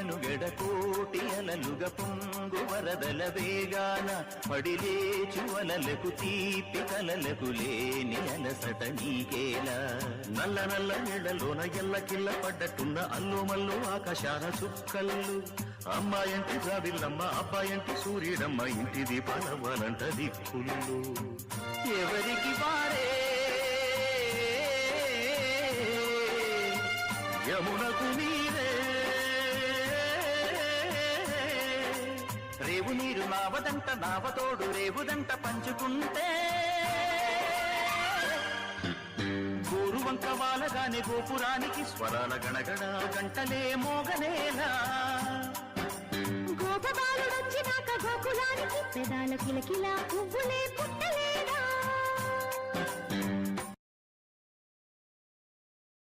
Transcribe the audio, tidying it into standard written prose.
మనుగడ కోటి అలలుగ పొంగు వరదల వేగాన పడిలేచు అలలకు తీపి కలలకు లేని అలసట నీకేలా నల్ల నల్ల నీడలోన ఎల్లకిల్ల పడ్డట్టున్న అల్లు మల్లు ఆకాశాల చుక్కల్లు అమ్మాయంటి జాబిల్లమ్మ అబ్బాయంటి సూర్యుడమ్మ ఇంటి దీపాలవ్వాలంట దిక్కులు ఎవరికి వారే యమునకు నీరే రేవు నీరు నావదంట నావతోడు రేవుదంట పంచుకుంటే గోరువంక వాలగానే గోపురానికి స్వరాల గణగణ గంటలే మోగనేలా గోపబాలుడొచ్చినాక గోకులానికి పెదాల కిలకిలా పువ్వులే పుట్టలే